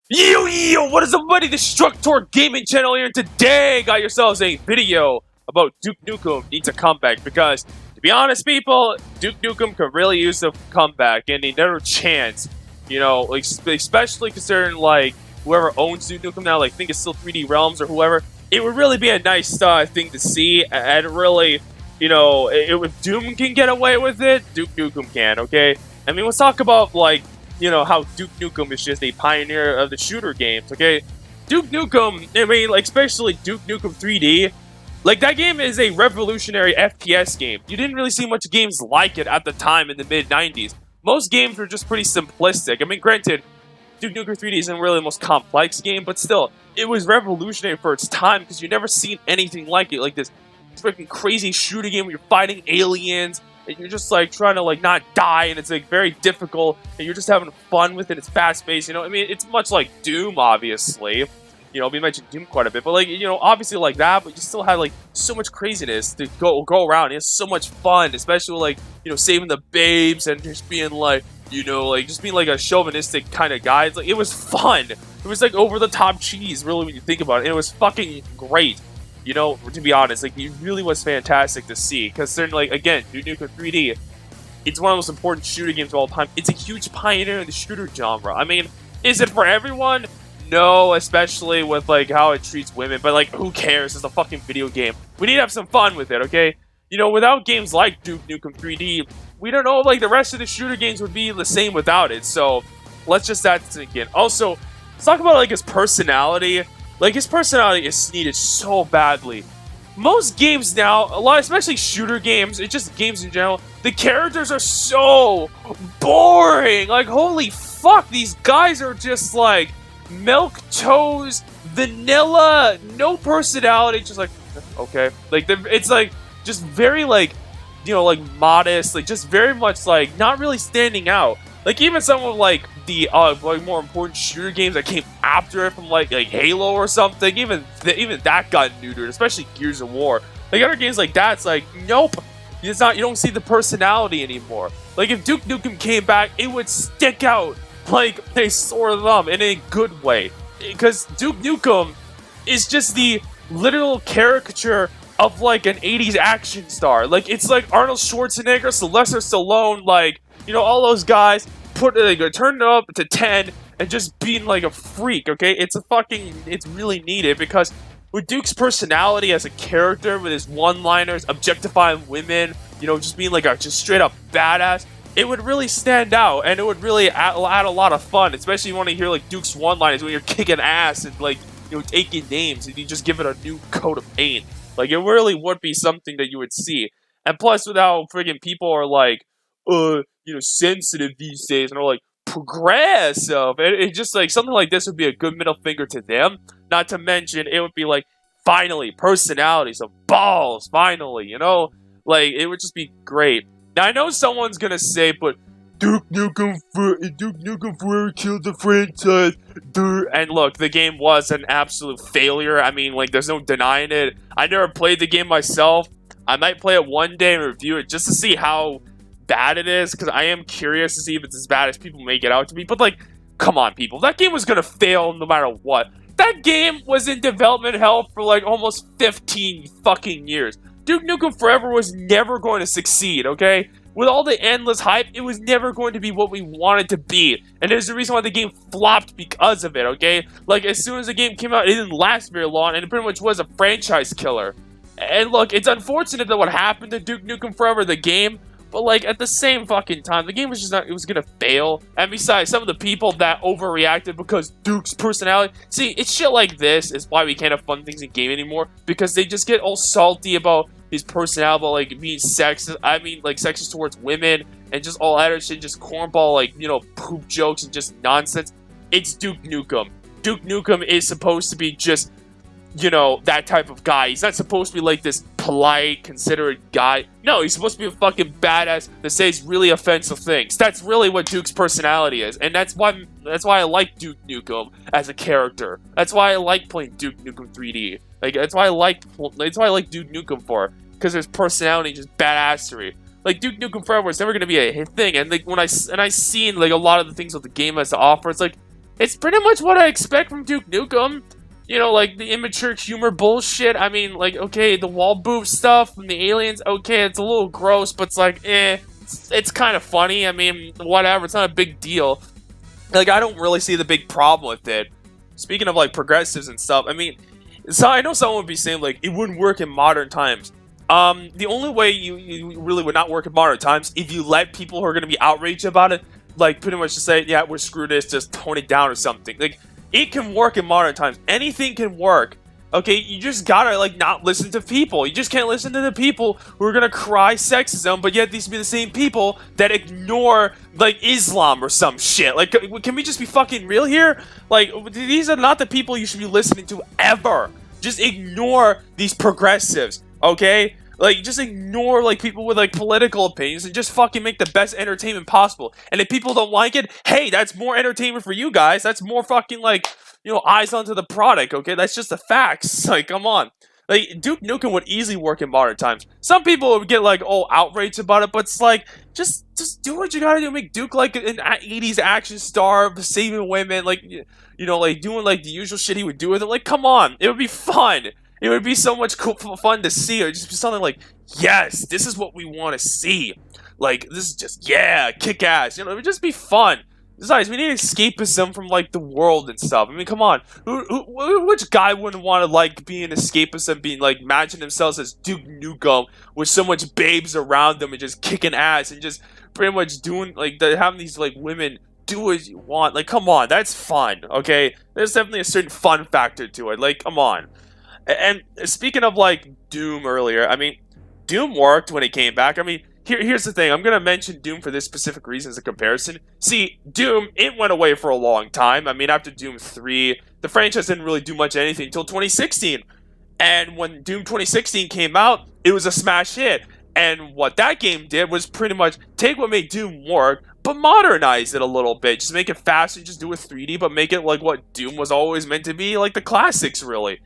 Yo, what is up, buddy? The Destructor Gaming Channel here, and today got yourselves a video about Duke Nukem needs a comeback, because, to be honest, people, Duke Nukem could really use a comeback, and another chance, you know, like, especially considering, like, whoever owns Duke Nukem now, like, I think it's still 3D Realms or whoever, it would really be a nice thing to see, and really, you know, if Doom can get away with it, Duke Nukem can, okay? I mean, let's talk about, like, you know, how Duke Nukem is just a pioneer of the shooter games, okay? Duke Nukem, I mean, like, especially Duke Nukem 3D, like, that game is a revolutionary FPS game. You didn't really see much games like it at the time in the mid-90s. Most games were just pretty simplistic. I mean, granted, Duke Nukem 3D isn't really the most complex game, but still, it was revolutionary for its time, because you never seen anything like it, like this freaking crazy shooting game where you're fighting aliens, and you're just, like, trying to, like, not die, and it's, like, very difficult, and you're just having fun with it. It's fast-paced, you know? I mean, it's much like Doom, obviously. You know, we mentioned Doom quite a bit, but, like, you know, obviously like that, but you still had, like, so much craziness to go around. It's so much fun, especially, like, you know, saving the babes, and just being, like, you know, like, just being, like, a chauvinistic kind of guy. It's, like, it was fun. It was, like, over-the-top cheese, really, when you think about it, and it was fucking great. You know, to be honest, like, it really was fantastic to see, because they're, like, again, Duke Nukem 3D, it's one of the most important shooter games of all time. It's a huge pioneer in the shooter genre. I mean, is it for everyone? No, especially with, like, how it treats women, but, like, who cares? It's a fucking video game. We need to have some fun with it, okay? You know, without games like Duke Nukem 3D, we don't know, like, the rest of the shooter games would be the same without it, so let's just that sink in. Also, let's talk about, like, his personality. Like, his personality is needed so badly. Most games now, a lot, especially shooter games, it's just games in general, the characters are so boring. Like, holy fuck, these guys are just, like, milquetoast, vanilla, no personality, just like, okay. Like, it's, like, just very, like, you know, like, modest, like, just very much, like, not really standing out. Like, even some of, like, the, like, more important shooter games that came after it from, like Halo or something, even that got neutered, especially Gears of War. Like, other games like that, it's like, nope, it's not, you don't see the personality anymore. Like, if Duke Nukem came back, it would stick out like a sore thumb in a good way. Because Duke Nukem is just the literal caricature of, like, an 80s action star. Like, it's like Arnold Schwarzenegger, Sylvester Stallone, like, you know, all those guys turn it up to 10 and just being like a freak, okay? It's really needed, because with Duke's personality as a character, with his one-liners, objectifying women, you know, just being like a just straight up badass, it would really stand out, and it would really add a lot of fun, especially if you want to hear, like, Duke's one-liners when you're kicking ass and, like, you know, taking names, and you just give it a new coat of paint. Like, it really would be something that you would see. And plus, with how friggin' people are, like, you know, sensitive these days, and are, like, progressive, it just, like, something like this would be a good middle finger to them. Not to mention, it would be, like, finally, personality, some balls, finally, you know? Like, it would just be great. Now, I know someone's gonna say, but Duke Nukem forever killed the franchise. And look, the game was an absolute failure. I mean, like, there's no denying it. I never played the game myself. I might play it one day and review it just to see how bad it is, because I am curious to see if it's as bad as people make it out to be. But, like, come on, people. That game was gonna fail no matter what. That game was in development hell for, like, almost 15 fucking years. Duke Nukem Forever was never going to succeed, okay? With all the endless hype, it was never going to be what we wanted to be. And there's the reason why the game flopped because of it, okay? Like, as soon as the game came out, it didn't last very long, and it pretty much was a franchise killer. And look, it's unfortunate that what happened to Duke Nukem Forever, the game, but, like, at the same fucking time, the game was just not, it was gonna fail. And besides, some of the people that overreacted because Duke's personality, see, it's shit like this is why we can't have fun things in game anymore, because they just get all salty about his personality, about, like, being sexist, like, sexist towards women, and just all that other shit, just cornball, like, you know, poop jokes and just nonsense. It's Duke Nukem. Duke Nukem is supposed to be just, you know, that type of guy. He's not supposed to be, like, this polite, considerate guy. No, he's supposed to be a fucking badass that says really offensive things. That's really what Duke's personality is, and that's why I like Duke Nukem as a character. That's why I like playing Duke Nukem 3D. Like, that's why I like Duke Nukem for, because his personality is just badassery. Like, Duke Nukem Forever is never gonna be a hit thing, and, like, when I seen, like, a lot of the things that the game has to offer, it's like, it's pretty much what I expect from Duke Nukem. You know, like the immature humor bullshit. I mean, like, okay, the wall boof stuff from the aliens, okay, it's a little gross, but it's like, it's kind of funny. I mean, whatever, it's not a big deal. Like, I don't really see the big problem with it. Speaking of, like, progressives and stuff, I mean, so I know someone would be saying, like, it wouldn't work in modern times. The only way you really would not work in modern times if you let people who are going to be outraged about it, like, pretty much just say, yeah, we're screwed this, just tone it down or something. Like, it can work in modern times. Anything can work. Okay, you just gotta, like, not listen to people. You just can't listen to the people who are gonna cry sexism, but yet these be the same people that ignore, like, Islam or some shit. Like, can we just be fucking real here? Like, these are not the people you should be listening to ever. Just ignore these progressives, okay? Like, just ignore, like, people with, like, political opinions and just fucking make the best entertainment possible. And if people don't like it, hey, that's more entertainment for you guys. That's more fucking, like, you know, eyes onto the product, okay? That's just the facts. Like, come on. Like, Duke Nukem would easily work in modern times. Some people would get, like, oh, outraged about it, but it's like, just do what you gotta do. Make Duke, like, an 80s action star, saving women, like, you know, like, doing, like, the usual shit he would do with it. Like, come on. It would be fun. It would be so much cool, fun to see. It would just be something like, yes, this is what we want to see. Like, this is just, yeah, kick ass. You know, it would just be fun. Besides, we need escapism from, like, the world and stuff. I mean, come on. Which guy wouldn't want to, like, be an escapist and be, like, imagine themselves as Duke Nukem with so much babes around them and just kicking ass and just pretty much doing, like, having these, like, women do as you want. Like, come on. That's fun, okay? There's definitely a certain fun factor to it. Like, come on. And speaking of, like, Doom earlier, I mean, Doom worked when it came back. I mean, here's the thing. I'm going to mention Doom for this specific reason as a comparison. See, Doom, it went away for a long time. I mean, after Doom 3, the franchise didn't really do much of anything until 2016. And when Doom 2016 came out, it was a smash hit. And what that game did was pretty much take what made Doom work, but modernize it a little bit. Just make it faster, just do it 3D, but make it like what Doom was always meant to be, like the classics, really.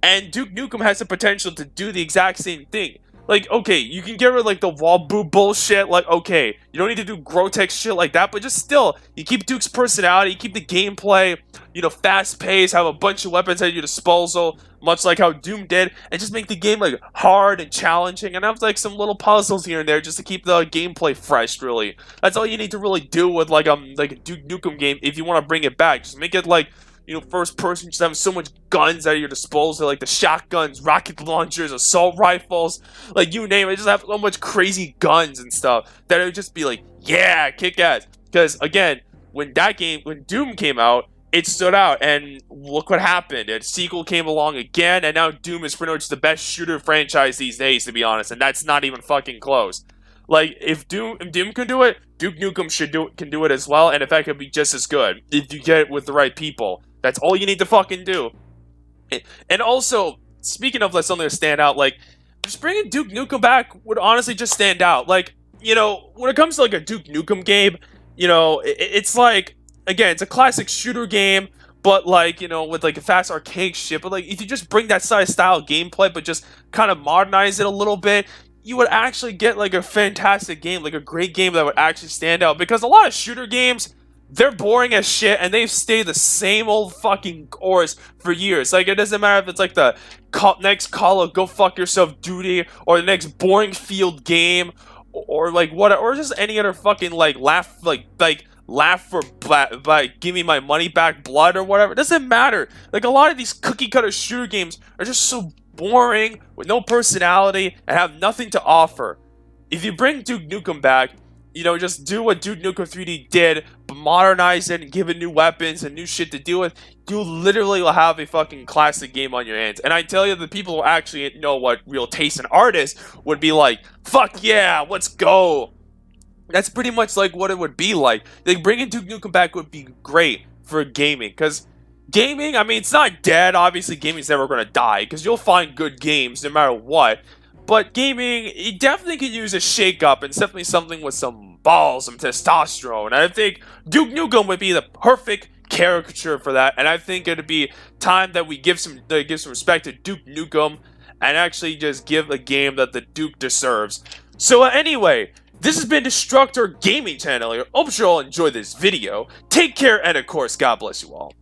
And Duke Nukem has the potential to do the exact same thing. Like, okay, you can get rid of, like, the wall boot bullshit, like, okay, you don't need to do grotesque shit like that, but just still, you keep Duke's personality, you keep the gameplay, you know, fast-paced, have a bunch of weapons at your disposal, much like how Doom did, and just make the game, like, hard and challenging, and have, like, some little puzzles here and there just to keep the gameplay fresh, really. That's all you need to really do with, like a Duke Nukem game if you want to bring it back. Just make it, like, you know, first person, just having so much guns at your disposal, like the shotguns, rocket launchers, assault rifles, like you name it, just have so much crazy guns and stuff that it would just be like, yeah, kick ass. Because again, when Doom came out, it stood out, and look what happened. A sequel came along again, and now Doom is pretty much the best shooter franchise these days, to be honest, and that's not even fucking close. Like, if Doom can do it, Duke Nukem can do it as well, and in fact, it could be just as good if you get it with the right people. That's all you need to fucking do. And also, speaking of something to stand out, like, just bringing Duke Nukem back would honestly just stand out. Like, you know, when it comes to, like, a Duke Nukem game, you know, it's like, again, it's a classic shooter game, but, like, you know, with, like, a fast arcade shit. But, like, if you just bring that style gameplay, but just kind of modernize it a little bit, you would actually get, like, a fantastic game, like, a great game that would actually stand out. Because a lot of shooter games, they're boring as shit, and they've stayed the same old fucking course for years. Like, it doesn't matter if it's, like, the next Call of Go Fuck Yourself Duty, or the next boring field game, or, like, what, or just any other fucking, like, laugh for, like, give me my money back blood, or whatever. It doesn't matter. Like, a lot of these cookie-cutter shooter games are just so boring, with no personality, and have nothing to offer. If you bring Duke Nukem back, you know, just do what Duke Nukem 3D did, but modernize it and give it new weapons and new shit to deal with, you literally will have a fucking classic game on your hands. And I tell you, the people who actually know what real taste and art is would be like, fuck yeah, let's go. That's pretty much like what it would be like. Like, bringing Duke Nukem back would be great for gaming, because gaming, I mean, it's not dead. Obviously, gaming's never going to die, because you'll find good games no matter what. But gaming, it definitely could use a shake-up, and definitely something with some balls, some testosterone. And I think Duke Nukem would be the perfect caricature for that. And I think it'd be time that we give some respect to Duke Nukem and actually just give a game that the Duke deserves. So anyway, This has been Destructor Gaming Channel here. Hope you all enjoyed this video. Take care, and of course, God bless you all.